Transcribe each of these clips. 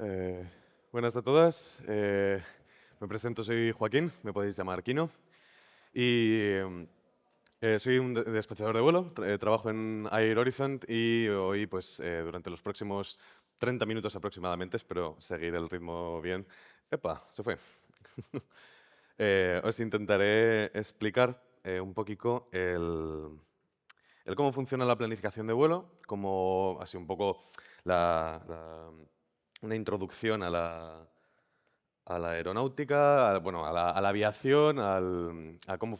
Eh, Buenas a todas. Me presento, soy Joaquín, me podéis llamar Kino. Y soy un despachador de vuelo, trabajo en Air Horizon y hoy, pues, durante los próximos 30 minutos aproximadamente, espero seguir el ritmo bien. ¡Epa! Se fue. Os intentaré explicar un poquito el cómo funciona la planificación de vuelo, como así un poco una introducción a la aeronáutica, bueno, a la aviación, a cómo,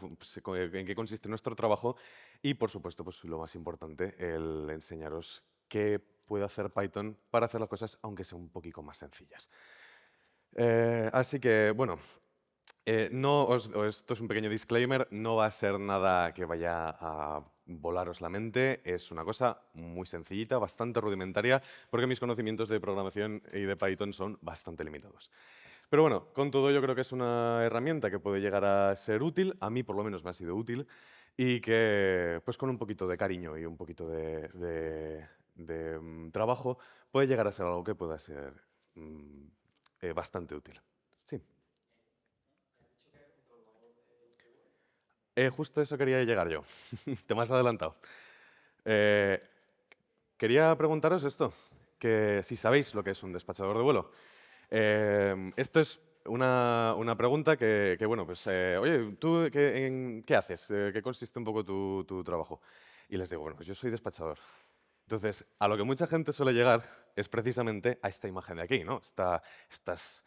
en qué consiste nuestro trabajo y, por supuesto, pues lo más importante, el enseñaros qué puede hacer Python para hacer las cosas, aunque sean un poquito más sencillas. Así que, bueno, esto es un pequeño disclaimer, no va a ser nada que vaya a volaros la mente, es una cosa muy sencillita, bastante rudimentaria, porque mis conocimientos de programación y de Python son bastante limitados. Pero bueno, con todo yo creo que es una herramienta que puede llegar a ser útil, a mí por lo menos me ha sido útil, y que pues con un poquito de cariño y un poquito de trabajo puede llegar a ser algo que pueda ser mm, bastante útil. Sí. Justo eso quería llegar yo. Te me has adelantado. Eh, Quería preguntaros esto, que si sabéis lo que es un despachador de vuelo. Esto es una pregunta que, bueno, pues, oye, ¿tú qué haces? ¿Qué consiste un poco tu trabajo? Y les digo, bueno, pues yo soy despachador. Entonces, a lo que mucha gente suele llegar es precisamente a esta imagen de aquí, ¿no? Estas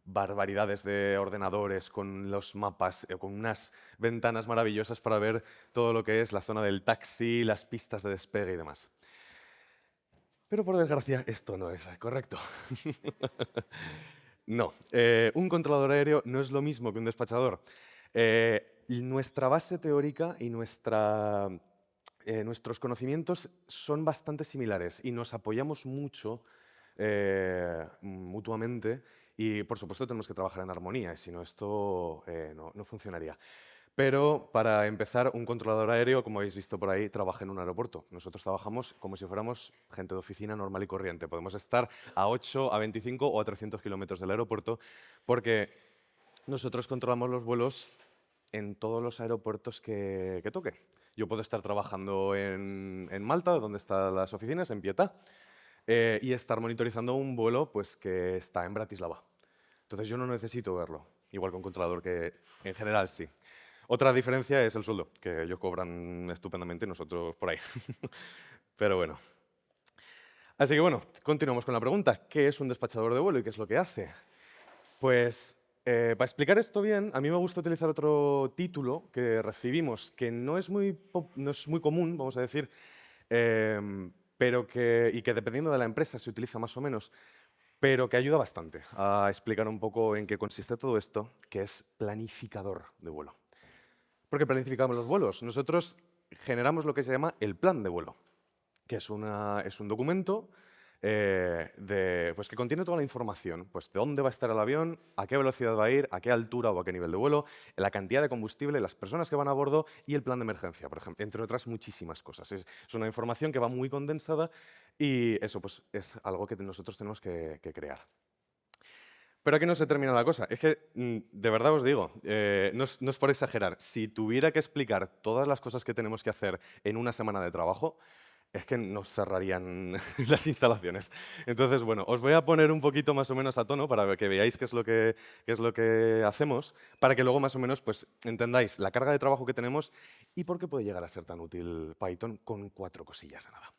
barbaridades de ordenadores con los mapas, con unas ventanas maravillosas para ver todo lo que es la zona del taxi, las pistas de despegue y demás. Pero por desgracia, esto no es correcto. No, un controlador aéreo no es lo mismo que un despachador. Y nuestra base teórica y nuestros conocimientos son bastante similares y nos apoyamos mucho mutuamente y, por supuesto, tenemos que trabajar en armonía, y si no, esto no funcionaría. Pero para empezar, un controlador aéreo, como habéis visto por ahí, trabaja en un aeropuerto. Nosotros trabajamos como si fuéramos gente de oficina normal y corriente. Podemos estar a 8, a 25 o a 300 kilómetros del aeropuerto porque nosotros controlamos los vuelos en todos los aeropuertos que toque. Yo puedo estar trabajando en Malta, donde están las oficinas, en Pietà, y estar monitorizando un vuelo pues, que está en Bratislava. Entonces yo no necesito verlo, igual que un controlador que en general sí. Otra diferencia es el sueldo, que ellos cobran estupendamente y nosotros por ahí. Pero bueno. Así que bueno, continuamos con la pregunta. ¿Qué es un despachador de vuelo y qué es lo que hace? Pues para explicar esto bien, a mí me gusta utilizar otro título que recibimos, que no es muy común, vamos a decir, y que dependiendo de la empresa se utiliza más o menos, pero que ayuda bastante a explicar un poco en qué consiste todo esto, que es planificador de vuelo. ¿Por qué planificamos los vuelos? Nosotros generamos lo que se llama el plan de vuelo, que es un documento pues que contiene toda la información, pues de dónde va a estar el avión, a qué velocidad va a ir, a qué altura o a qué nivel de vuelo, la cantidad de combustible, las personas que van a bordo y el plan de emergencia, por ejemplo, entre otras muchísimas cosas. Es una información que va muy condensada y eso pues, es algo que nosotros tenemos que crear. Pero aquí no se termina la cosa. Es que, de verdad os digo, no es por exagerar. Si tuviera que explicar todas las cosas que tenemos que hacer en una semana de trabajo, es que nos cerrarían las instalaciones. Entonces, bueno, os voy a poner un poquito más o menos a tono para que veáis qué es lo que hacemos, para que luego más o menos pues, entendáis la carga de trabajo que tenemos y por qué puede llegar a ser tan útil Python con 4 cosillas de nada.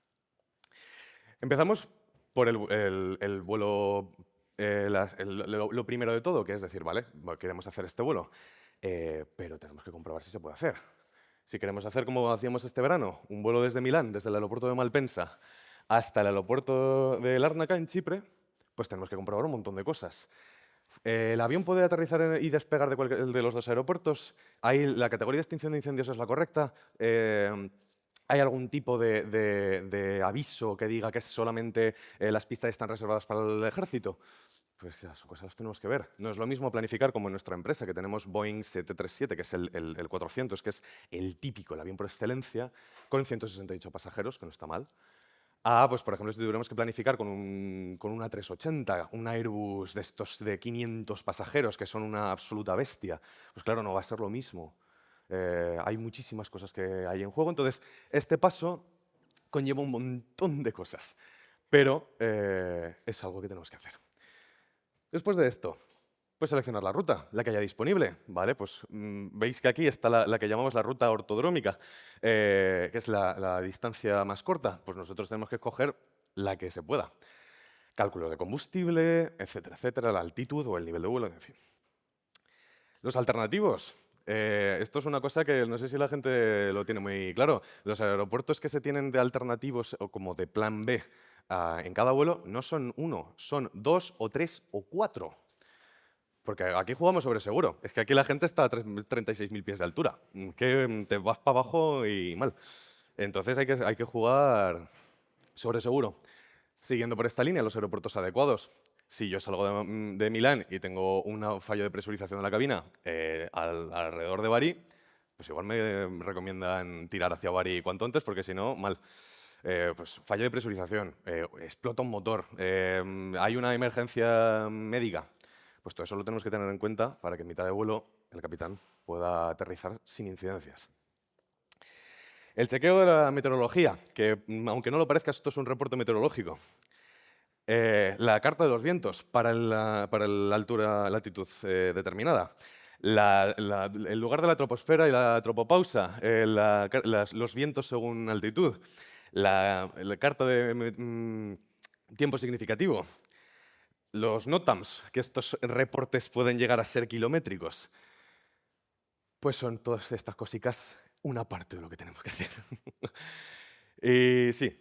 Empezamos por el vuelo, lo primero de todo, que es decir, vale, queremos hacer este vuelo, pero tenemos que comprobar si se puede hacer. Si queremos hacer como hacíamos este verano, un vuelo desde Milán, desde el aeropuerto de Malpensa, hasta el aeropuerto de Lárnaca, en Chipre, pues tenemos que comprobar un montón de cosas. ¿El avión puede aterrizar y despegar de cualquier de los dos aeropuertos? ¿Ahí la categoría de extinción de incendios es la correcta? ¿Hay algún tipo de aviso que diga que solamente las pistas están reservadas para el ejército? Pues esas cosas las tenemos que ver. No es lo mismo planificar como en nuestra empresa, que tenemos Boeing 737, que es el 400, que es el típico, el avión por excelencia, con 168 pasajeros, que no está mal. pues por ejemplo, si tuviéramos que planificar con una 380, un Airbus de estos de 500 pasajeros, que son una absoluta bestia, pues claro, no va a ser lo mismo. Hay muchísimas cosas que hay en juego, entonces este paso conlleva un montón de cosas, pero es algo que tenemos que hacer. Después de esto, pues seleccionar la ruta, la que haya disponible, ¿vale? Pues veis que aquí está la que llamamos la ruta ortodrómica, que es la distancia más corta. Pues nosotros tenemos que escoger la que se pueda. Cálculos de combustible, etcétera, etcétera, la altitud o el nivel de vuelo, en fin. Los alternativos. Esto es una cosa que no sé si la gente lo tiene muy claro. Los aeropuertos que se tienen de alternativos o como de plan B en cada vuelo no son uno, son 2 o 3 o 4. Porque aquí jugamos sobre seguro. Es que aquí la gente está a 36.000 pies de altura. Que te vas para abajo y mal. Entonces hay que jugar sobre seguro. Siguiendo por esta línea, los aeropuertos adecuados. Si yo salgo de Milán y tengo un fallo de presurización de la cabina alrededor de Bari, pues igual me recomiendan tirar hacia Bari cuanto antes, porque si no, mal. Pues fallo de presurización, explota un motor, hay una emergencia médica. Pues todo eso lo tenemos que tener en cuenta para que en mitad de vuelo el capitán pueda aterrizar sin incidencias. El chequeo de la meteorología, que aunque no lo parezca, esto es un reporte meteorológico. La carta de los vientos para la altura, latitud determinada. El lugar de la troposfera y la tropopausa, los vientos según altitud. La carta de tiempo significativo. Los NOTAMs, que estos reportes pueden llegar a ser kilométricos. Pues son todas estas cositas una parte de lo que tenemos que hacer. Y sí,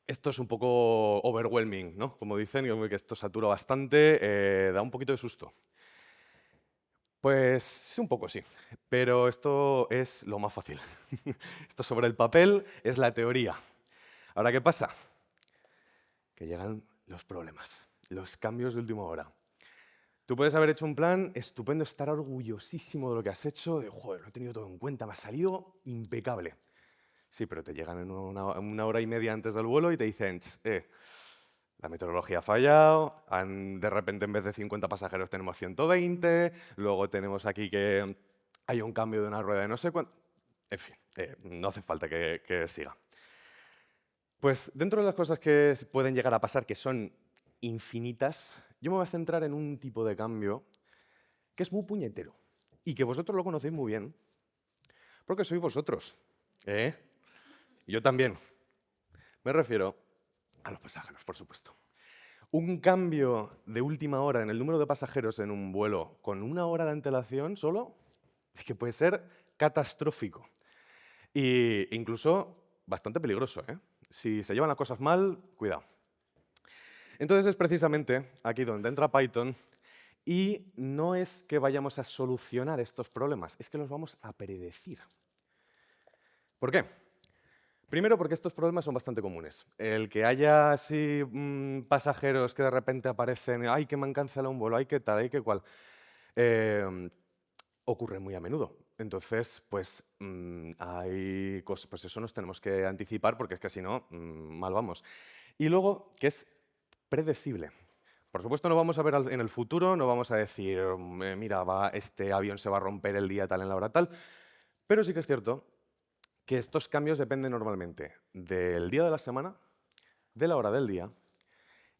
esto es un poco overwhelming, ¿no? Como dicen, que esto satura bastante, da un poquito de susto. Pues sí, un poco sí, pero esto es lo más fácil. Esto sobre el papel es la teoría. Ahora, ¿qué pasa? Que llegan los problemas, los cambios de última hora. Tú puedes haber hecho un plan estupendo, estar orgullosísimo de lo que has hecho, de, joder, lo he tenido todo en cuenta, me ha salido impecable. Sí, pero te llegan en una hora y media antes del vuelo y te dicen, la meteorología ha fallado, de repente en vez de 50 pasajeros tenemos 120, luego tenemos aquí que hay un cambio de una rueda de no sé cuánto. En fin, no hace falta que siga. Pues dentro de las cosas que pueden llegar a pasar, que son infinitas, yo me voy a centrar en un tipo de cambio que es muy puñetero y que vosotros lo conocéis muy bien, porque sois vosotros. Yo también. Me refiero a los pasajeros, por supuesto. Un cambio de última hora en el número de pasajeros en un vuelo con una hora de antelación solo es que puede ser catastrófico e incluso bastante peligroso. Si se llevan las cosas mal, cuidado. Entonces es precisamente aquí donde entra Python y no es que vayamos a solucionar estos problemas, es que los vamos a predecir. ¿Por qué? Primero porque estos problemas son bastante comunes. El que haya así pasajeros que de repente aparecen, ¡ay, que me han cancelado un vuelo! ¡Ay, qué tal! ¡Ay, qué cual! Ocurre muy a menudo. Entonces, pues hay cosas, pues eso nos tenemos que anticipar porque es que si no, mal vamos. Y luego, que es predecible. Por supuesto, no vamos a ver en el futuro, no vamos a decir, mira, este avión se va a romper el día tal en la hora tal, pero sí que es cierto que estos cambios dependen normalmente del día de la semana, de la hora del día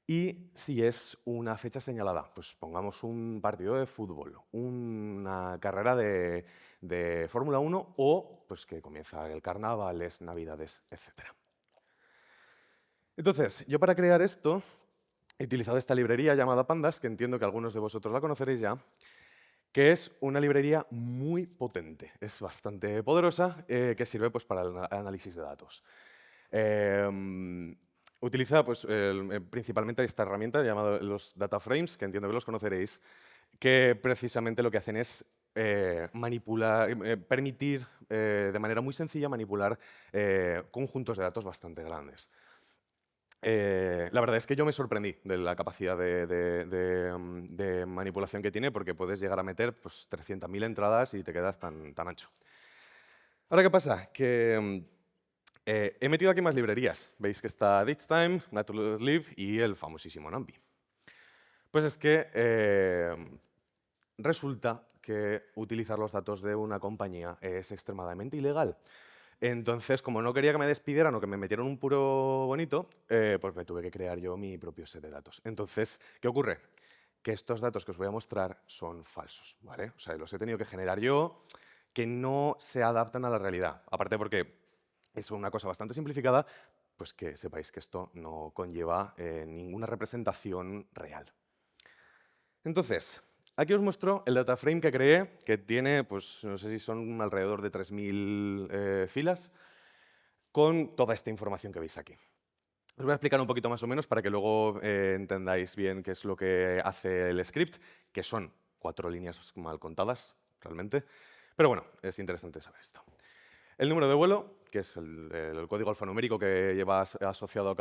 y si es una fecha señalada. Pues pongamos un partido de fútbol, una carrera de Fórmula 1 o pues que comienza el carnavales, navidades, etc. Entonces, yo para crear esto he utilizado esta librería llamada Pandas, que entiendo que algunos de vosotros la conoceréis ya, que es una librería muy potente, es bastante poderosa, que sirve pues, para el análisis de datos. Utiliza pues, principalmente esta herramienta llamada los data frames, que entiendo que los conoceréis, que precisamente lo que hacen es manipular, permitir de manera muy sencilla manipular conjuntos de datos bastante grandes. La verdad es que yo me sorprendí de la capacidad de manipulación que tiene, porque puedes llegar a meter pues, 300.000 entradas y te quedas tan ancho. Ahora, ¿qué pasa? Que He metido aquí más librerías. Veis que está Datetime, Naturalist y el famosísimo NumPy. Pues es que resulta que utilizar los datos de una compañía es extremadamente ilegal. Entonces, como no quería que me despidieran o que me metieran un puro bonito, pues me tuve que crear yo mi propio set de datos. Entonces, ¿qué ocurre? Que estos datos que os voy a mostrar son falsos, ¿vale? O sea, los he tenido que generar yo, que no se adaptan a la realidad. Aparte porque es una cosa bastante simplificada, pues que sepáis que esto no conlleva ninguna representación real. Entonces, aquí os muestro el data frame que creé, que tiene, pues no sé si son alrededor de 3000 filas, con toda esta información que veis aquí. Os voy a explicar un poquito más o menos para que luego entendáis bien qué es lo que hace el script, que son 4 líneas mal contadas, realmente. Pero bueno, es interesante saber esto. El número de vuelo, que es el código alfanumérico que lleva asociado a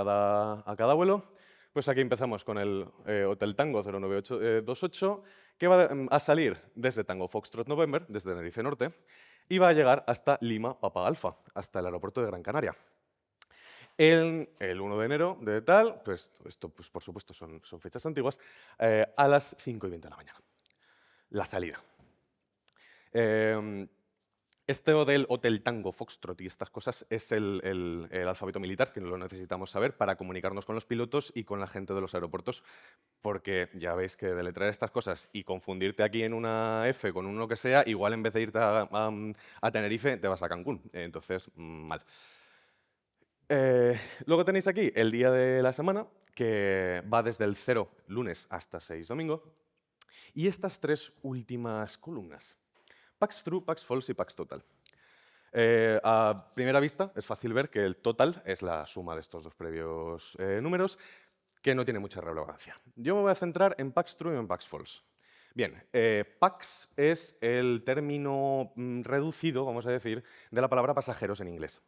cada vuelo. Pues aquí empezamos con el Hotel Tango 09828, que va a salir desde Tango Foxtrot November, desde Tenerife Norte, y va a llegar hasta Lima Papa Alfa, hasta el aeropuerto de Gran Canaria. El 1 de enero de tal, pues esto pues, por supuesto son fechas antiguas, a las 5:20 de la mañana. La salida. Este del Hotel Tango Foxtrot y estas cosas es el alfabeto militar, que lo necesitamos saber para comunicarnos con los pilotos y con la gente de los aeropuertos, porque ya veis que deletrear estas cosas y confundirte aquí en una F con un lo que sea, igual en vez de irte a Tenerife, te vas a Cancún. Entonces, mal. Luego tenéis aquí el día de la semana, que va desde el 0 lunes hasta 6 domingo, y estas 3 últimas columnas. Pax True, Pax False y Pax Total. A primera vista es fácil ver que el total es la suma de estos dos previos números, que no tiene mucha relevancia. Yo me voy a centrar en Pax True y en Pax False. Bien, Pax es el término reducido, vamos a decir, de la palabra pasajeros en inglés.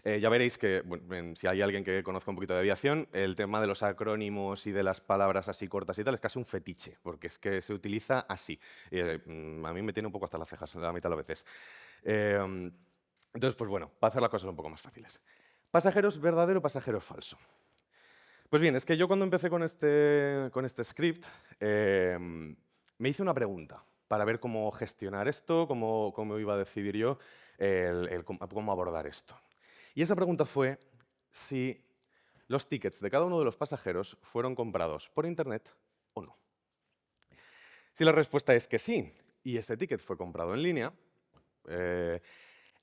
Ya veréis que, bueno, si hay alguien que conozca un poquito de aviación, el tema de los acrónimos y de las palabras así cortas y tal es casi un fetiche, porque es que se utiliza así. A mí me tiene un poco hasta las cejas la mitad de las veces. Entonces, pues bueno, para hacer las cosas un poco más fáciles. Pasajeros verdadero, pasajeros falso. Pues bien, es que yo cuando empecé con este script me hice una pregunta para ver cómo gestionar esto, cómo iba a decidir yo cómo abordar esto. Y esa pregunta fue si los tickets de cada uno de los pasajeros fueron comprados por Internet o no. Si la respuesta es que sí, y ese ticket fue comprado en línea,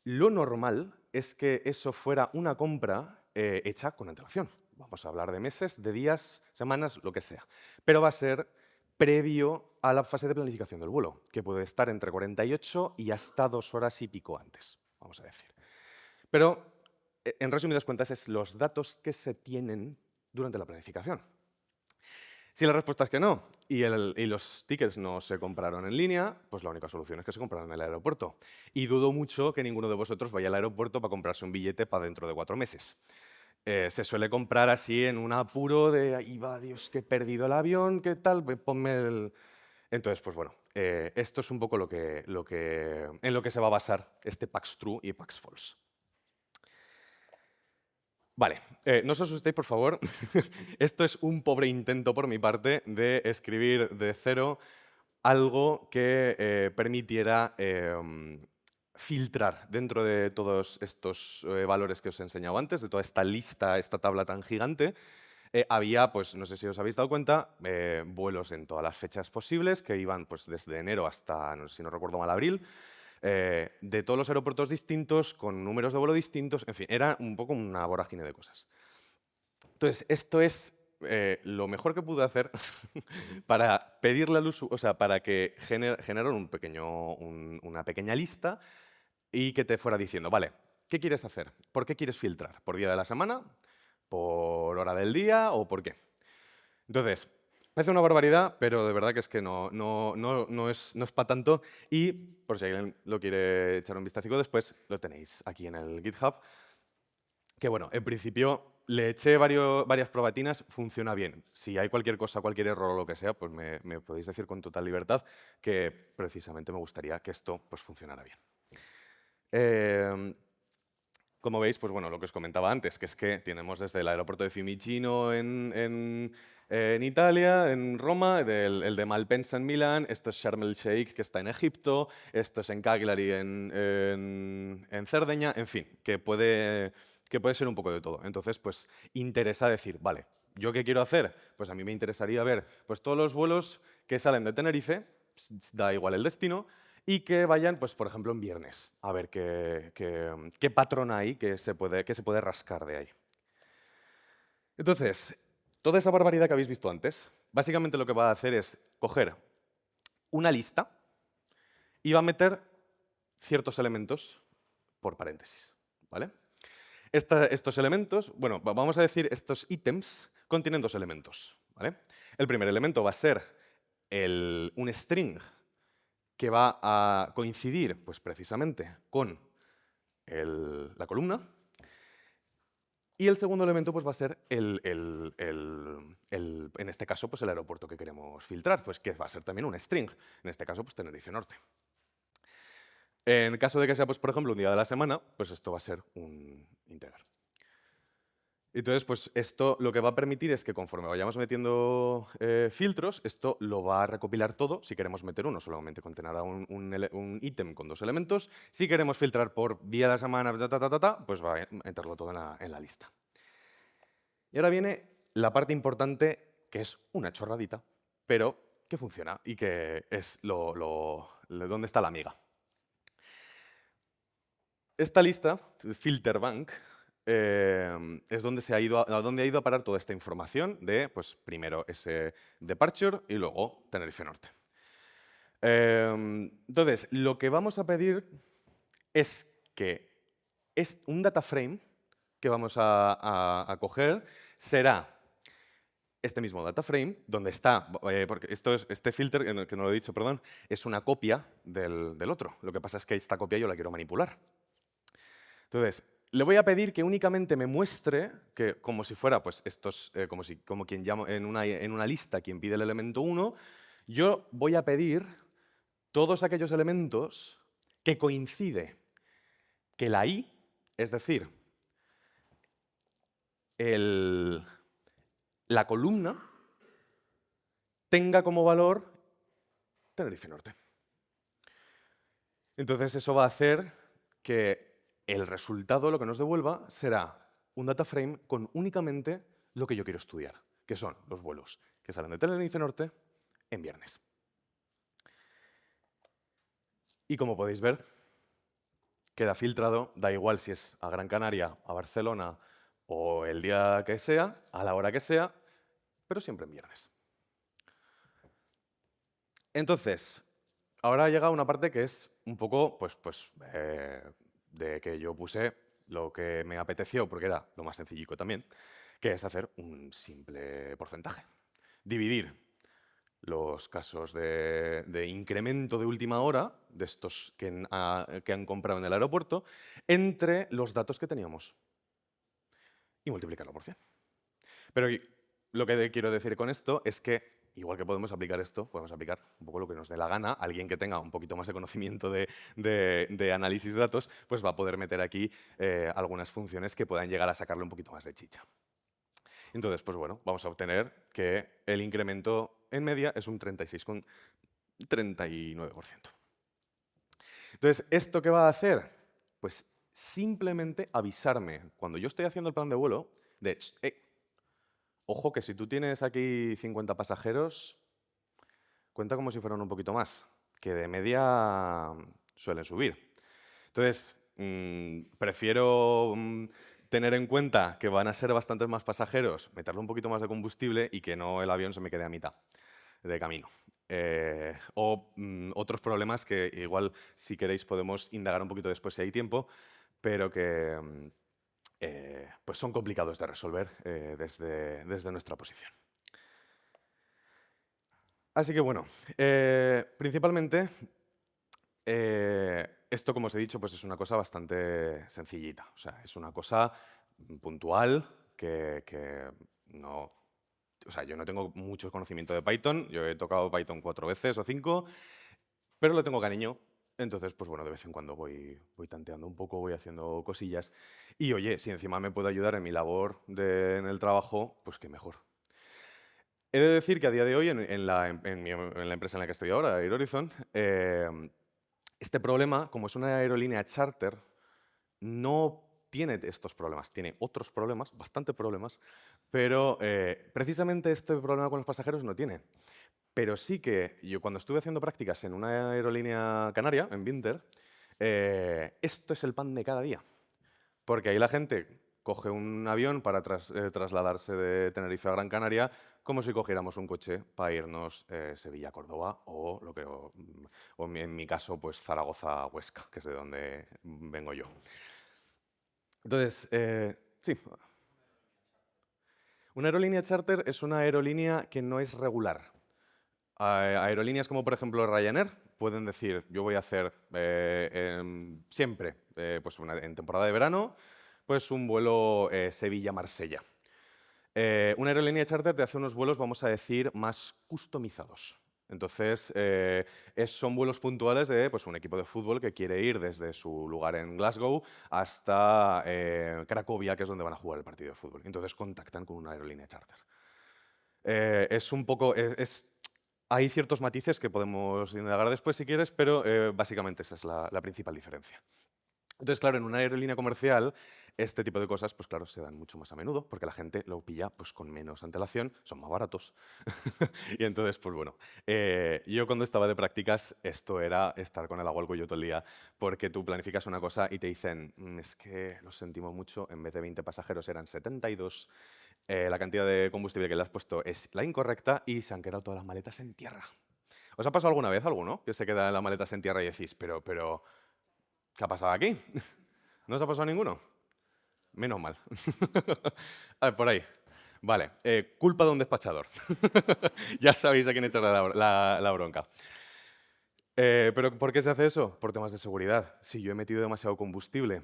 lo normal es que eso fuera una compra hecha con antelación. Vamos a hablar de meses, de días, semanas, lo que sea. Pero va a ser previo a la fase de planificación del vuelo, que puede estar entre 48 y hasta 2 horas y pico antes, vamos a decir. Pero, en resumidas cuentas, es los datos que se tienen durante la planificación. Si la respuesta es que no y los tickets no se compraron en línea, pues la única solución es que se compraron en el aeropuerto. Y dudo mucho que ninguno de vosotros vaya al aeropuerto para comprarse un billete para dentro de 4 meses. Se suele comprar así en un apuro de, ahí va, Dios, que he perdido el avión, ¿qué tal? Ponme el... Entonces, pues bueno, esto es un poco en lo que se va a basar este Pax True y Pax False. Vale, no os asustéis, por favor. Esto es un pobre intento por mi parte de escribir de cero algo que permitiera filtrar dentro de todos estos valores que os he enseñado antes, de toda esta lista, esta tabla tan gigante. Había, pues no sé si os habéis dado cuenta, vuelos en todas las fechas posibles que iban pues, desde enero hasta, no sé si no recuerdo mal, abril. De todos los aeropuertos distintos, con números de vuelo distintos, en fin, era un poco una vorágine de cosas. Entonces, esto es lo mejor que pude hacer para pedirle al usuario, o sea, para que generaran una pequeña lista y que te fuera diciendo, vale, ¿qué quieres hacer? ¿Por qué quieres filtrar? ¿Por día de la semana? ¿Por hora del día? ¿O por qué? Entonces, parece una barbaridad, pero de verdad que es que no es para tanto. Y, por si alguien lo quiere echar un vistazo después, lo tenéis aquí en el GitHub. Que bueno, en principio le eché varias probatinas, funciona bien. Si hay cualquier cosa, cualquier error o lo que sea, pues me podéis decir con total libertad que precisamente me gustaría que esto pues, funcionara bien. Como veis, pues bueno, lo que os comentaba antes, que es que tenemos desde el aeropuerto de Fiumicino en Italia, en Roma, el de Malpensa en Milán, esto es Sharm el Sheikh, que está en Egipto, esto es en Cagliari, en Cerdeña, en fin, que puede ser un poco de todo. Entonces, pues interesa decir, vale, ¿yo qué quiero hacer? Pues a mí me interesaría ver pues, todos los vuelos que salen de Tenerife, da igual el destino, y que vayan, pues, por ejemplo, en viernes, a ver qué patrón hay que se puede rascar de ahí. Entonces, toda esa barbaridad que habéis visto antes, básicamente lo que va a hacer es coger una lista y va a meter ciertos elementos por paréntesis, ¿vale? Estos elementos, bueno, vamos a decir estos ítems contienen dos elementos, ¿vale? El primer elemento va a ser un string que va a coincidir, pues precisamente, con la columna. Y el segundo elemento pues, va a ser, en este caso, pues, el aeropuerto que queremos filtrar, pues, que va a ser también un string, en este caso, pues, Tenerife Norte. En caso de que sea, pues, por ejemplo, un día de la semana, pues esto va a ser un integer. Entonces, pues esto lo que va a permitir es que conforme vayamos metiendo filtros, esto lo va a recopilar todo. Si queremos meter uno, solamente contenrá un ítem con dos elementos. Si queremos filtrar por día de la semana, pues va a meterlo todo en la lista. Y ahora viene la parte importante, que es una chorradita, pero que funciona y que es donde está la amiga. Esta lista, Filter Bank, es donde ha ido a parar toda esta información de, pues, primero ese departure y luego Tenerife Norte. Entonces, lo que vamos a pedir es que un data frame que vamos a coger será este mismo data frame, donde está, porque este filter, que no lo he dicho, perdón, es una copia del otro. Lo que pasa es que esta copia yo la quiero manipular. Entonces, le voy a pedir que únicamente me muestre, que como si fuera, pues, como quien llama en una lista, quien pide el elemento 1, yo voy a pedir todos aquellos elementos que coincide que la i, es decir, la columna, tenga como valor Tenerife Norte. Entonces, eso va a hacer que el resultado, lo que nos devuelva, será un data frame con únicamente lo que yo quiero estudiar, que son los vuelos que salen de Tenerife Norte en viernes. Y como podéis ver, queda filtrado, da igual si es a Gran Canaria, a Barcelona o el día que sea, a la hora que sea, pero siempre en viernes. Entonces, ahora llega una parte que es un poco, de que yo puse lo que me apeteció, porque era lo más sencillico también, que es hacer un simple porcentaje. Dividir los casos de incremento de última hora, de estos que han comprado en el aeropuerto, entre los datos que teníamos y multiplicarlo por 100. Pero lo que quiero decir con esto es que, igual que podemos aplicar esto, podemos aplicar un poco lo que nos dé la gana. Alguien que tenga un poquito más de conocimiento de análisis de datos, pues va a poder meter aquí algunas funciones que puedan llegar a sacarle un poquito más de chicha. Entonces, pues bueno, vamos a obtener que el incremento en media es un 36,39%. Entonces, ¿esto qué va a hacer? Pues simplemente avisarme cuando yo estoy haciendo el plan de vuelo de, ojo que si tú tienes aquí 50 pasajeros, cuenta como si fueran un poquito más, que de media suelen subir. Entonces, prefiero tener en cuenta que van a ser bastantes más pasajeros, meterle un poquito más de combustible y que no el avión se me quede a mitad de camino. Otros problemas que igual, si queréis, podemos indagar un poquito después si hay tiempo, pero que pues son complicados de resolver desde nuestra posición. Así que bueno, principalmente esto, como os he dicho, pues es una cosa bastante sencillita. O sea, es una cosa puntual que no... O sea, yo no tengo mucho conocimiento de Python. Yo he tocado Python 4 veces o 5, pero le tengo cariño Entonces, pues bueno, de vez en cuando voy tanteando un poco, voy haciendo cosillas. Y oye, si encima me puede ayudar en mi labor en el trabajo, pues qué mejor. He de decir que a día de hoy, en la empresa en la que estoy ahora, Air Horizon, este problema, como es una aerolínea charter, no tiene estos problemas, tiene otros problemas, bastantes problemas, pero precisamente este problema con los pasajeros no tiene. Pero sí que yo cuando estuve haciendo prácticas en una aerolínea canaria, en Binter, esto es el pan de cada día. Porque ahí la gente coge un avión para trasladarse de Tenerife a Gran Canaria como si cogiéramos un coche para irnos Sevilla-Córdoba o en mi caso, pues Zaragoza-Huesca, que es de donde vengo yo. Entonces, sí, una aerolínea charter es una aerolínea que no es regular. Aerolíneas como por ejemplo Ryanair pueden decir, yo voy a hacer siempre, pues en temporada de verano, pues un vuelo Sevilla-Marsella. Una aerolínea charter te hace unos vuelos, vamos a decir, más customizados. Entonces, son vuelos puntuales de pues, un equipo de fútbol que quiere ir desde su lugar en Glasgow hasta Cracovia, que es donde van a jugar el partido de fútbol. Entonces, contactan con una aerolínea charter. Es un poco... hay ciertos matices que podemos indagar después si quieres, pero básicamente esa es la principal diferencia. Entonces, claro, en una aerolínea comercial, este tipo de cosas, pues claro, se dan mucho más a menudo, porque la gente lo pilla pues, con menos antelación, son más baratos. Y entonces, pues bueno, yo cuando estaba de prácticas, esto era estar con el agua al cuello todo el día, porque tú planificas una cosa y te dicen, es que lo sentimos mucho, en vez de 20 pasajeros eran 72, la cantidad de combustible que le has puesto es la incorrecta y se han quedado todas las maletas en tierra. ¿Os ha pasado alguna vez alguno que se queda las maletas en tierra y decís, pero, ¿qué ha pasado aquí? ¿No os ha pasado ninguno? Menos mal. A ver, por ahí. Vale, culpa de un despachador. Ya sabéis a quién echarle la bronca. ¿Pero por qué se hace eso? Por temas de seguridad. Si yo he metido demasiado combustible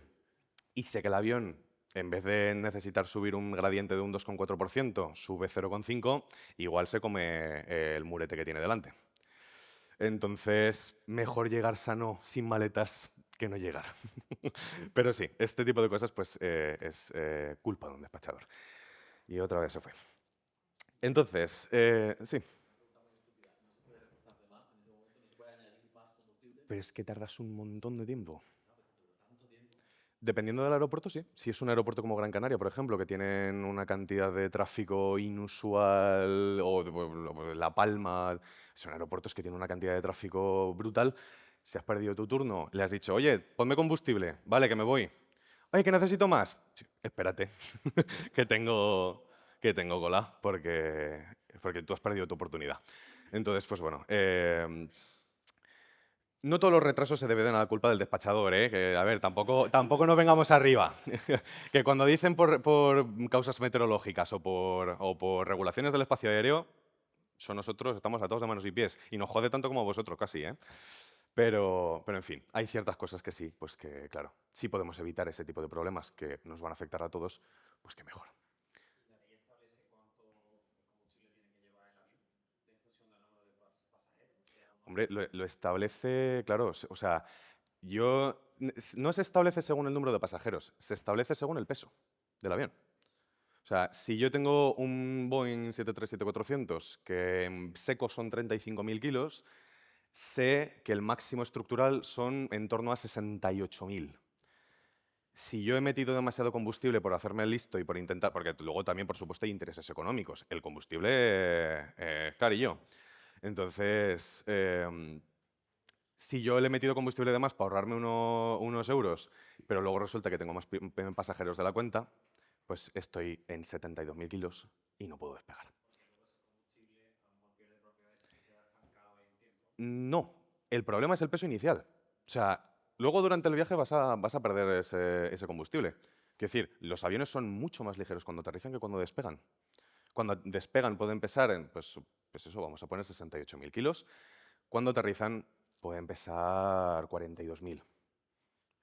y sé que el avión, en vez de necesitar subir un gradiente de un 2,4%, sube 0,5, igual se come el murete que tiene delante. Entonces, mejor llegar sano, sin maletas, que no llegar. Pero sí, este tipo de cosas pues, es culpa de un despachador. Y otra vez se fue. Entonces, sí. Pero es que tardas un montón de tiempo. Dependiendo del aeropuerto, sí. Si es un aeropuerto como Gran Canaria, por ejemplo, que tienen una cantidad de tráfico inusual, o La Palma, son aeropuertos que tienen una cantidad de tráfico brutal, si has perdido tu turno, le has dicho, oye, ponme combustible, vale, que me voy. Oye, que necesito más. Sí, espérate, que tengo cola, porque tú has perdido tu oportunidad. Entonces, pues bueno, no todos los retrasos se deben a la culpa del despachador, ¿eh? Que, a ver, tampoco nos vengamos arriba. Que cuando dicen por causas meteorológicas o por regulaciones del espacio aéreo, nosotros estamos atados de manos y pies. Y nos jode tanto como a vosotros casi, ¿eh? Pero en fin, hay ciertas cosas que sí, pues que, claro, sí podemos evitar ese tipo de problemas que nos van a afectar a todos, pues que mejor. Hombre, lo establece, claro, o sea, no se establece según el número de pasajeros, se establece según el peso del avión. O sea, si yo tengo un Boeing 737-400 que en seco son 35.000 kilos, sé que el máximo estructural son en torno a 68.000. Si yo he metido demasiado combustible por hacerme listo y por intentar, porque luego también, por supuesto, hay intereses económicos. El combustible es carillo. Entonces, si yo le he metido combustible de más para ahorrarme unos euros, pero luego resulta que tengo más pasajeros de la cuenta, pues estoy en 72.000 kilos y no puedo despegar. No, el problema es el peso inicial. O sea, luego durante el viaje vas a perder ese combustible. Quiero decir, los aviones son mucho más ligeros cuando aterrizan que cuando despegan. Cuando despegan pueden pesar, pues eso, vamos a poner 68.000 kilos. Cuando aterrizan pueden pesar 42.000,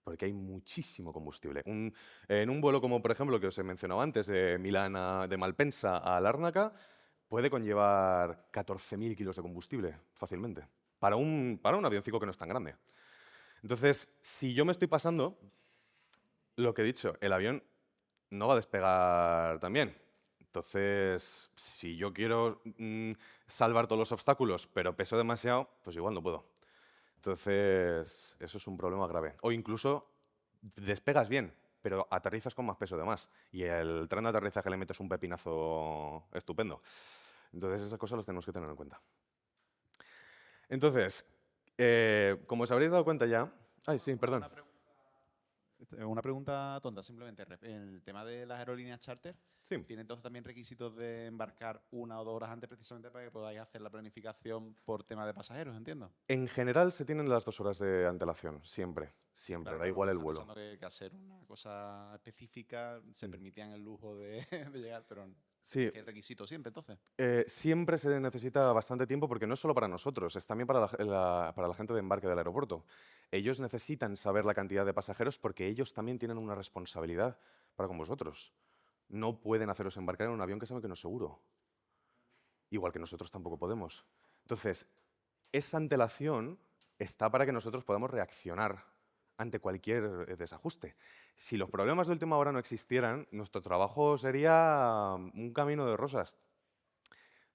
porque hay muchísimo combustible. En un vuelo como, por ejemplo, que os he mencionado antes, de Malpensa a Lárnaca, puede conllevar 14.000 kilos de combustible fácilmente, para un avioncito que no es tan grande. Entonces, si yo me estoy pasando, lo que he dicho, el avión no va a despegar también. Entonces, si yo quiero salvar todos los obstáculos, pero peso demasiado, pues igual no puedo. Entonces, eso es un problema grave. O incluso despegas bien, pero aterrizas con más peso de más. Y el tren de aterrizaje le metes un pepinazo estupendo. Entonces, esas cosas las tenemos que tener en cuenta. Entonces, como os habréis dado cuenta ya... Ay, sí, perdón. Una pregunta tonta, simplemente. El tema de las aerolíneas charter, Sí. ¿tiene entonces también requisitos de embarcar 1 o 2 horas antes precisamente para que podáis hacer la planificación por tema de pasajeros, entiendo? En general se tienen las 2 horas de antelación, siempre, siempre, Claro, da claro, igual porque el estaba vuelo. pensando que hacer una cosa específica se Mm. permitían el lujo de, de llegar, pero Sí, ¿qué requisito siempre entonces? siempre se necesita bastante tiempo porque no es solo para nosotros, es también para para la gente de embarque del aeropuerto. Ellos necesitan saber la cantidad de pasajeros porque ellos también tienen una responsabilidad para con vosotros. No pueden haceros embarcar en un avión que saben que no es seguro. Igual que nosotros tampoco podemos. Entonces, esa antelación está para que nosotros podamos reaccionar ante cualquier desajuste. Si los problemas de última hora no existieran, nuestro trabajo sería un camino de rosas.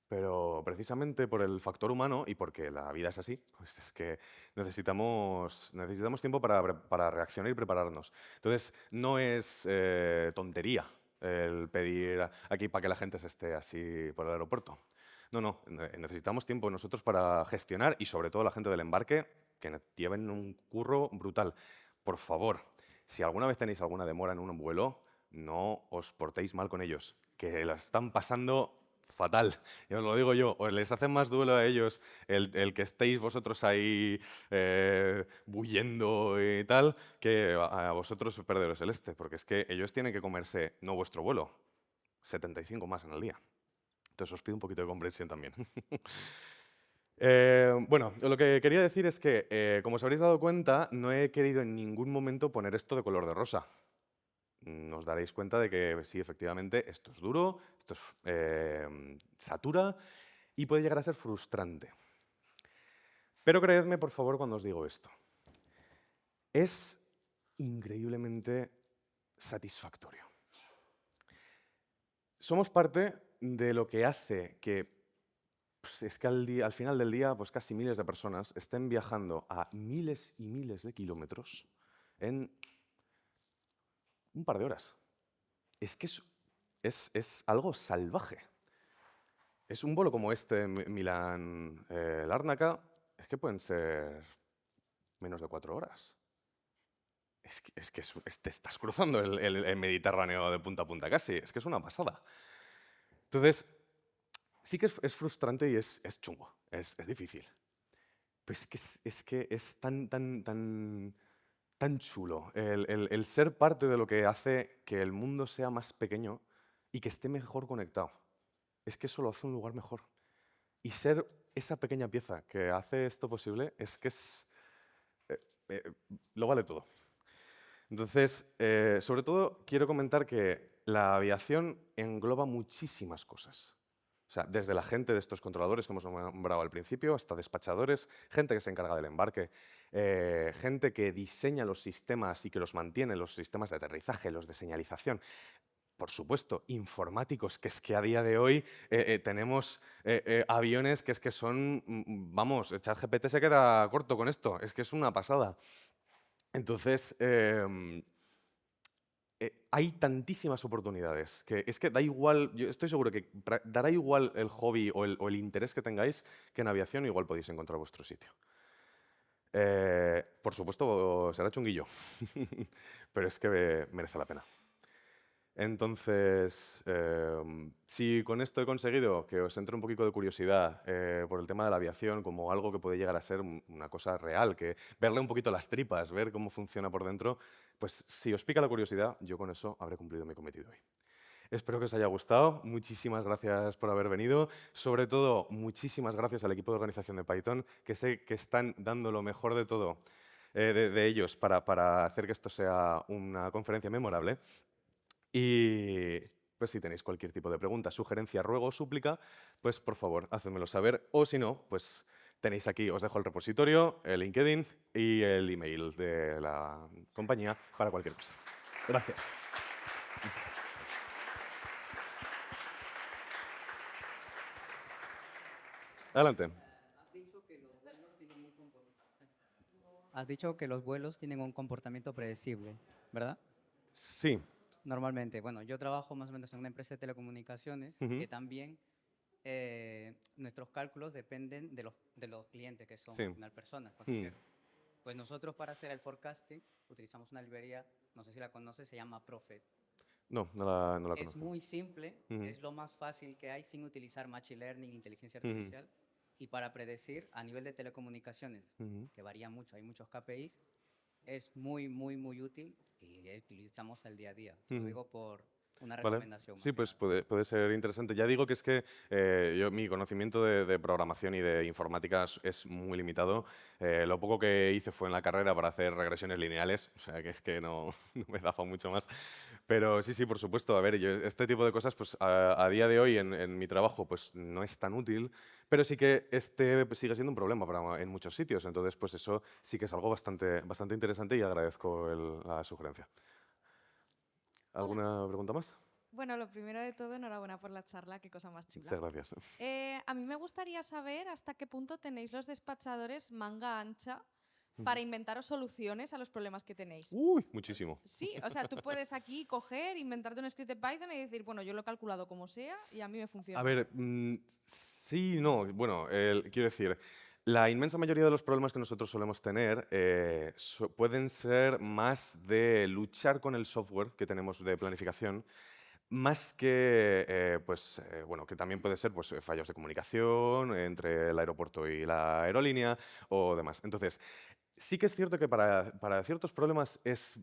Pero precisamente por el factor humano y porque la vida es así, pues es que necesitamos tiempo para reaccionar y prepararnos. Entonces, no es tontería el pedir aquí para que la gente se esté así por el aeropuerto. No, no, necesitamos tiempo nosotros para gestionar y sobre todo la gente del embarque que lleven un curro brutal. Por favor, si alguna vez tenéis alguna demora en un vuelo, no os portéis mal con ellos, que la están pasando fatal. Y os lo digo yo, os les hace más duelo a ellos el que estéis vosotros ahí bullendo y tal, que a vosotros perderos el este, porque es que ellos tienen que comerse, no vuestro vuelo, 75 más en el día. Entonces os pido un poquito de comprensión también. Bueno, lo que quería decir es que, como os habréis dado cuenta, no he querido en ningún momento poner esto de color de rosa. Os daréis cuenta de que sí, efectivamente, esto es duro, esto satura y puede llegar a ser frustrante. Pero creedme, por favor, cuando os digo esto. Es increíblemente satisfactorio. Somos parte de lo que hace que, pues, es que al final del día, pues casi miles de personas estén viajando a miles y miles de kilómetros en un par de horas. Es que es algo salvaje. Es un vuelo como este, Milán-Lárnaca, es que pueden ser menos de 4 horas. Te estás cruzando el Mediterráneo de punta a punta casi, es que es una pasada. Entonces, sí que es frustrante y es chungo, es difícil. Pero es que es tan chulo el ser parte de lo que hace que el mundo sea más pequeño y que esté mejor conectado. Es que eso lo hace un lugar mejor. Y ser esa pequeña pieza que hace esto posible es que eh, eh, lo vale todo. Entonces, sobre todo, quiero comentar que la aviación engloba muchísimas cosas. O sea, desde la gente de estos controladores que hemos nombrado al principio, hasta despachadores, gente que se encarga del embarque, gente que diseña los sistemas y que los mantiene, los sistemas de aterrizaje, los de señalización. Por supuesto, informáticos, que es que a día de hoy tenemos aviones que es que son, vamos, ChatGPT se queda corto con esto, es que es una pasada. Entonces, hay tantísimas oportunidades que es que da igual, yo estoy seguro que dará igual el hobby o el interés que tengáis, que en aviación igual podéis encontrar vuestro sitio. Por supuesto, será chunguillo, pero es que merece la pena. Entonces, si con esto he conseguido que os entre un poquito de curiosidad por el tema de la aviación como algo que puede llegar a ser una cosa real, que verle un poquito las tripas, ver cómo funciona por dentro, pues si os pica la curiosidad, yo con eso habré cumplido mi cometido hoy. Espero que os haya gustado. Muchísimas gracias por haber venido. Sobre todo, muchísimas gracias al equipo de organización de Python, que sé que están dando lo mejor de todo de ellos para hacer que esto sea una conferencia memorable. Y pues si tenéis cualquier tipo de pregunta, sugerencia, ruego o súplica, pues por favor, házmelo saber. O si no, pues tenéis aquí, os dejo el repositorio, el LinkedIn y el email de la compañía para cualquier cosa. Gracias. Adelante. Has dicho que los vuelos tienen un comportamiento predecible, ¿verdad? Sí. Normalmente, bueno, yo trabajo más o menos en una empresa de telecomunicaciones Ujú. que también nuestros cálculos dependen de los clientes que son Sí. al final personas, pasajeros. Pues nosotros para hacer el forecasting utilizamos una librería, no sé si la conoces, se llama Prophet. No, no la Es conozco. muy simple, Ujú. es lo más fácil que hay sin utilizar machine learning, inteligencia Ujú. artificial. Y para predecir a nivel de telecomunicaciones, Ujú. que varía mucho, hay muchos KPIs, es muy, muy, muy útil y utilizamos el día a día. Te lo Ujú. digo por una Vale. recomendación más Sí, que pues nada. puede ser interesante. Ya digo que es que mi conocimiento de programación y de informática es muy limitado. Lo poco que hice fue en la carrera para hacer regresiones lineales, o sea que es que no, no me daba mucho más. Pero sí, por supuesto. A ver, este tipo de cosas, pues a día de hoy en mi trabajo, pues no es tan útil, pero sí que pues, sigue siendo un problema en muchos sitios. Entonces, pues eso sí que es algo bastante interesante y agradezco la sugerencia. Hola. ¿Alguna pregunta más? Bueno, lo primero de todo, enhorabuena por la charla, qué cosa más chula. Muchas gracias. A mí me gustaría saber hasta qué punto tenéis los despachadores manga ancha para inventaros soluciones a los problemas que tenéis. Uy, muchísimo. Sí, o sea, tú puedes aquí coger, inventarte un script de Python y decir, bueno, yo lo he calculado como sea y a mí me funciona. A ver, sí, no. Bueno, quiero decir, la inmensa mayoría de los problemas que nosotros solemos tener pueden ser más de luchar con el software que tenemos de planificación, más que, bueno, que también puede ser pues, fallos de comunicación entre el aeropuerto y la aerolínea o demás. Entonces, sí que es cierto que para ciertos problemas esto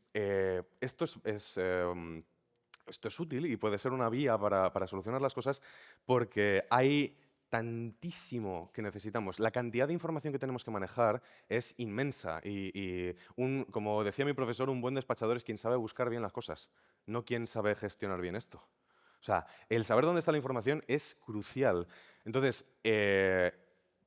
es útil y puede ser una vía para solucionar las cosas porque hay tantísimo que necesitamos. La cantidad de información que tenemos que manejar es inmensa y como decía mi profesor, un buen despachador es quien sabe buscar bien las cosas, no quien sabe gestionar bien esto. O sea, el saber dónde está la información es crucial. Entonces,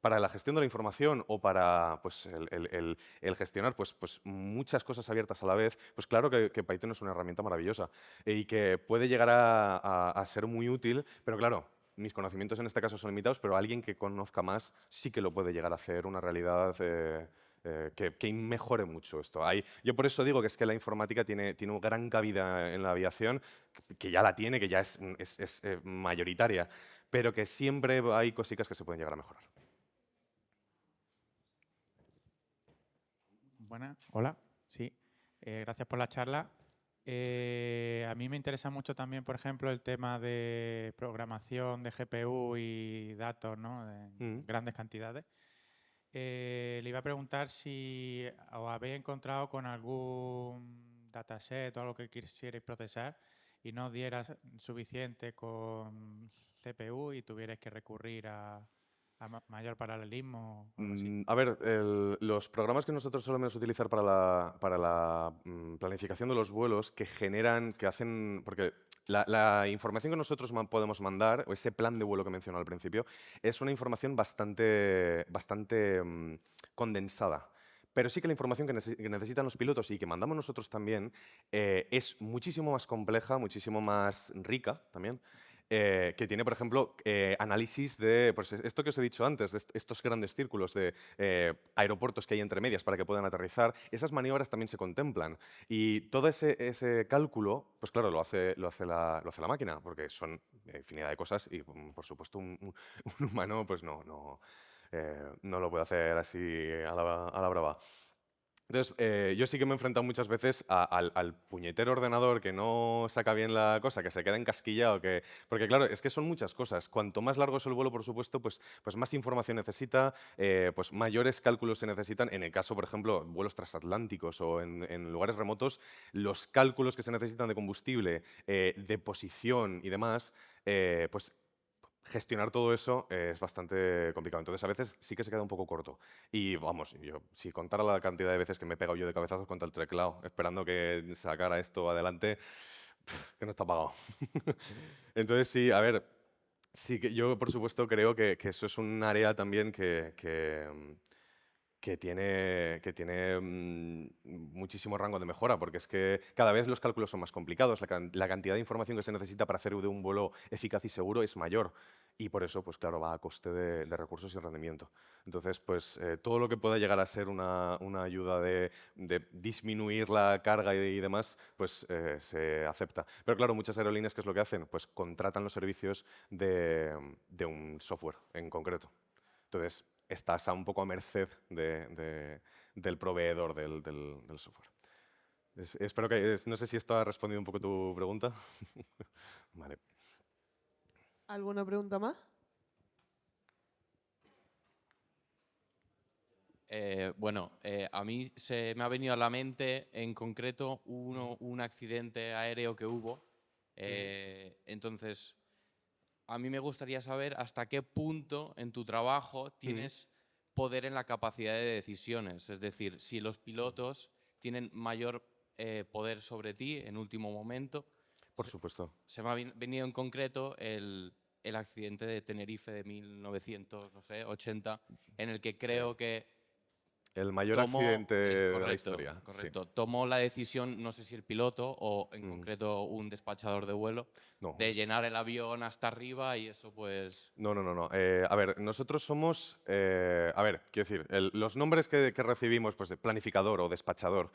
para la gestión de la información o para pues, el gestionar pues, muchas cosas abiertas a la vez, pues claro que Python es una herramienta maravillosa y que puede llegar a ser muy útil, pero claro, mis conocimientos en este caso son limitados, pero alguien que conozca más sí que lo puede llegar a hacer una realidad que mejore mucho esto. Yo por eso digo que es que la informática tiene una gran cabida en la aviación, que ya la tiene, que ya es mayoritaria, pero que siempre hay cositas que se pueden llegar a mejorar. Buenas, hola, sí. Gracias por la charla. A mí me interesa mucho también, por ejemplo, el tema de programación de GPU y datos, ¿no? En grandes cantidades. Le iba a preguntar si os habéis encontrado con algún dataset o algo que quisierais procesar y no diera suficiente con CPU y tuvierais que recurrir a mayor paralelismo o algo así. A ver, los programas que nosotros solemos utilizar para la planificación de los vuelos que hacen, porque la información que nosotros podemos mandar, o ese plan de vuelo que mencioné al principio, es una información bastante condensada. Pero sí que la información que necesitan los pilotos y que mandamos nosotros también es muchísimo más compleja, muchísimo más rica también. Que tiene, por ejemplo, análisis de pues esto que os he dicho antes, de estos grandes círculos de aeropuertos que hay entre medias para que puedan aterrizar. Esas maniobras también se contemplan. Y todo ese cálculo, pues claro, lo hace la máquina, porque son infinidad de cosas y, por supuesto, un humano pues no lo puede hacer así a la brava. Entonces, yo sí que me he enfrentado muchas veces al puñetero ordenador que no saca bien la cosa, que se queda encasquillado, porque claro, es que son muchas cosas. Cuanto más largo es el vuelo, por supuesto, pues más información necesita, pues mayores cálculos se necesitan. En el caso, por ejemplo, vuelos transatlánticos o en lugares remotos, los cálculos que se necesitan de combustible, de posición y demás, pues gestionar todo eso es bastante complicado. Entonces, a veces sí que se queda un poco corto. Y vamos, si contara la cantidad de veces que me he pegado yo de cabezazos contra el teclado, esperando que sacara esto adelante, que no está pagado. Entonces, sí, a ver, Sí, que yo por supuesto creo que eso es un área también que tiene muchísimo rango de mejora, porque es que cada vez los cálculos son más complicados, la cantidad de información que se necesita para hacer de un vuelo eficaz y seguro es mayor, y por eso, pues claro, va a coste de recursos y rendimiento. Entonces, pues todo lo que pueda llegar a ser una ayuda de disminuir la carga y demás, pues se acepta. Pero claro, muchas aerolíneas, ¿qué es lo que hacen? Pues contratan los servicios de un software en concreto. Entonces, estás un poco a merced del proveedor del software. Espero que... no sé si esto ha respondido un poco tu pregunta. Vale. ¿Alguna pregunta más? Bueno, a mí se me ha venido a la mente en concreto un accidente aéreo que hubo. Entonces, a mí me gustaría saber hasta qué punto en tu trabajo tienes poder en la capacidad de decisiones. Es decir, si los pilotos tienen mayor poder sobre ti en último momento. Por supuesto. Se me ha venido en concreto el accidente de Tenerife de 1980, en el que creo que el mayor tomó, accidente de la correcto, historia. correcto, Sí. tomó la decisión, no sé si el piloto o en concreto un despachador de vuelo, No. de llenar el avión hasta arriba y eso pues... No. A ver, nosotros somos... a ver, quiero decir, los nombres que recibimos, pues de planificador o despachador,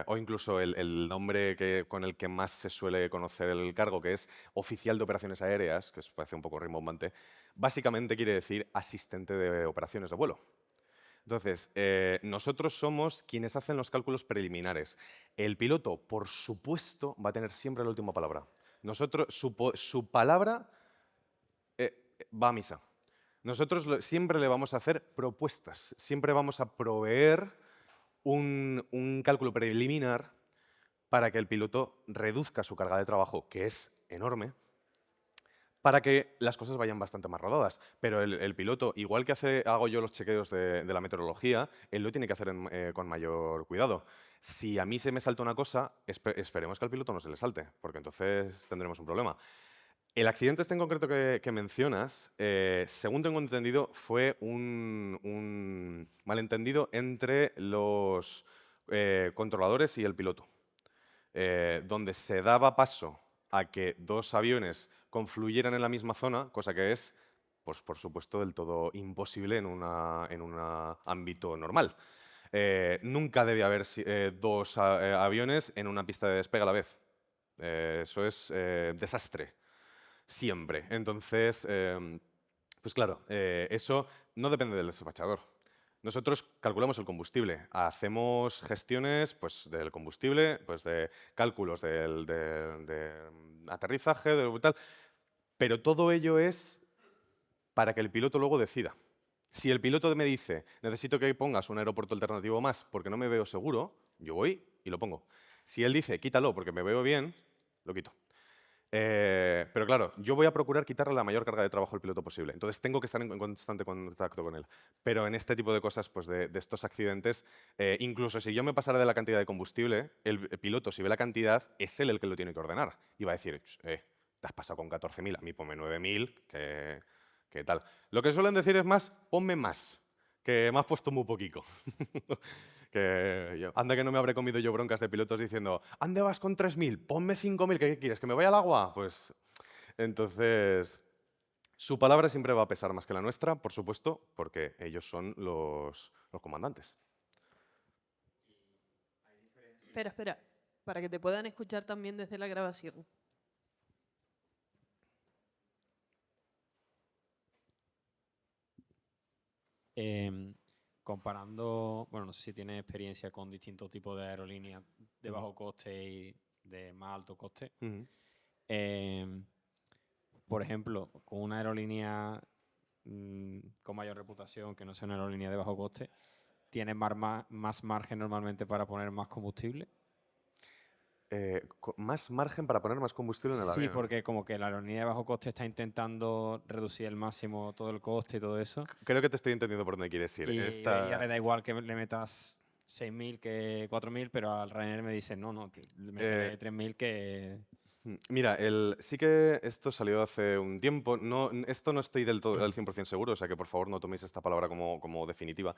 o incluso el nombre con el que más se suele conocer el cargo, que es oficial de operaciones aéreas, que os parece un poco rimbombante, básicamente quiere decir asistente de operaciones de vuelo. Entonces, nosotros somos quienes hacen los cálculos preliminares. El piloto, por supuesto, va a tener siempre la última palabra. Su palabra va a misa. Nosotros siempre le vamos a hacer propuestas, siempre vamos a proveer un cálculo preliminar para que el piloto reduzca su carga de trabajo, que es enorme, para que las cosas vayan bastante más rodadas. Pero el piloto, igual que hago yo los chequeos de la meteorología, él lo tiene que hacer con mayor cuidado. Si a mí se me salta una cosa, esperemos que al piloto no se le salte, porque entonces tendremos un problema. El accidente este en concreto que mencionas, según tengo entendido, fue un malentendido entre los controladores y el piloto, donde se daba paso a que dos aviones confluyeran en la misma zona, cosa que es, pues, por supuesto, del todo imposible en un ámbito normal. Nunca debe haber dos aviones en una pista de despegue a la vez. Eso es desastre. Siempre. Entonces, pues claro, eso no depende del despachador. Nosotros calculamos el combustible, hacemos gestiones pues, del combustible, pues, de cálculos de aterrizaje, de tal, pero todo ello es para que el piloto luego decida. Si el piloto me dice, necesito que pongas un aeropuerto alternativo más porque no me veo seguro, yo voy y lo pongo. Si él dice, quítalo porque me veo bien, lo quito. Pero claro, yo voy a procurar quitarle la mayor carga de trabajo al piloto posible. Entonces tengo que estar en constante contacto con él. Pero en este tipo de cosas, pues de estos accidentes, incluso si yo me pasara de la cantidad de combustible, el piloto, si ve la cantidad, es él el que lo tiene que ordenar. Y va a decir, te has pasado con 14.000, a mí ponme 9.000, que tal. Lo que suelen decir es más, ponme más, que me has puesto muy poquito. Anda que no me habré comido yo broncas de pilotos diciendo, ¿ande vas con 3.000? Ponme 5.000, ¿qué quieres? ¿Que me vaya al agua? Pues entonces, su palabra siempre va a pesar más que la nuestra, por supuesto, porque ellos son los comandantes. Espera, para que te puedan escuchar también desde la grabación. Comparando, bueno, no sé si tienes experiencia con distintos tipos de aerolíneas de bajo coste y de más alto coste. Por ejemplo, con una aerolínea con mayor reputación, que no sea una aerolínea de bajo coste, ¿tienes más margen normalmente para poner más combustible? Más margen para poner más combustible en el avión. Sí, porque como que la aerolínea de bajo coste está intentando reducir al máximo todo el coste y todo eso. Creo que te estoy entendiendo por dónde quieres ir. Y ya le da igual que le metas 6.000 que 4.000, pero al Ryanair me dice, no, métele 3.000 que... Mira, sí que esto salió hace un tiempo. Esto no estoy del todo, al 100% seguro, o sea que por favor no toméis esta palabra como definitiva.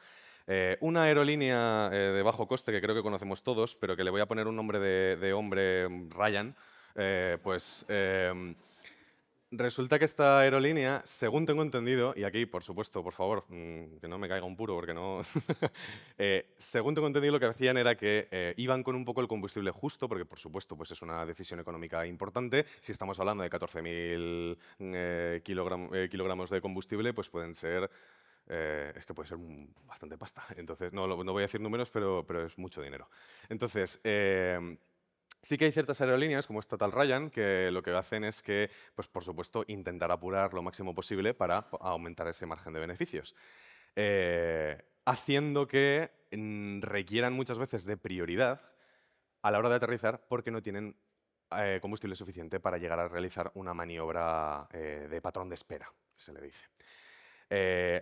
Una aerolínea de bajo coste que creo que conocemos todos, pero que le voy a poner un nombre de hombre, Ryan, pues resulta que esta aerolínea, según tengo entendido, y aquí, por supuesto, por favor, que no me caiga un puro porque no... según tengo entendido, lo que hacían era que iban con un poco el combustible justo, porque por supuesto pues es una decisión económica importante. Si estamos hablando de 14.000 kilogramos de combustible, pues pueden ser... es que puede ser bastante pasta. Entonces, no voy a decir números, pero es mucho dinero. Entonces... sí que hay ciertas aerolíneas, como esta tal Ryan, que lo que hacen es que, pues por supuesto, intentar apurar lo máximo posible para aumentar ese margen de beneficios. Haciendo que requieran muchas veces de prioridad a la hora de aterrizar porque no tienen combustible suficiente para llegar a realizar una maniobra de patrón de espera, se le dice.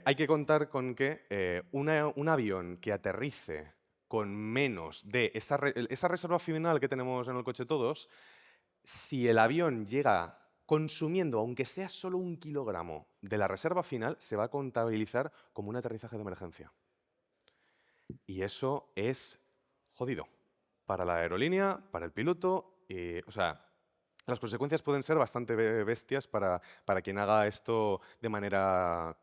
Hay que contar con que un avión que aterrice con menos de esa reserva final que tenemos en el coche todos, si el avión llega consumiendo, aunque sea solo 1 kilogramo de la reserva final, se va a contabilizar como un aterrizaje de emergencia. Y eso es jodido para la aerolínea, para el piloto. O sea, las consecuencias pueden ser bastante bestias para quien haga esto de manera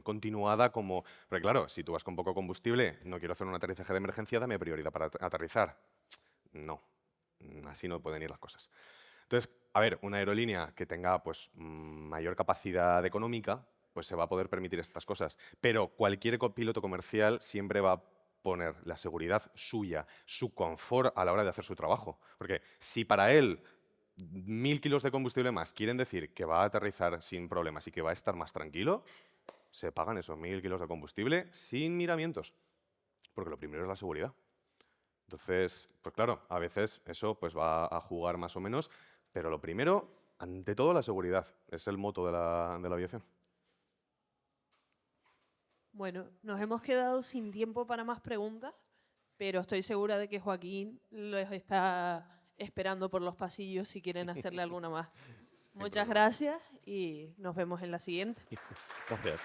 continuada, porque claro, si tú vas con poco combustible, no quiero hacer un aterrizaje de emergencia, dame prioridad para aterrizar. No, así no pueden ir las cosas. Entonces, a ver, una aerolínea que tenga pues mayor capacidad económica, pues se va a poder permitir estas cosas. Pero cualquier piloto comercial siempre va a poner la seguridad suya, su confort a la hora de hacer su trabajo. Porque si para él 1.000 kilos de combustible más quieren decir que va a aterrizar sin problemas y que va a estar más tranquilo, se pagan esos 1.000 kilos de combustible sin miramientos, porque lo primero es la seguridad. Entonces, pues claro, a veces eso pues va a jugar más o menos, pero lo primero, ante todo, la seguridad. Es el moto de la aviación. Bueno, nos hemos quedado sin tiempo para más preguntas, pero estoy segura de que Joaquín los está esperando por los pasillos si quieren hacerle alguna más. Muchas gracias y nos vemos en la siguiente. Gracias.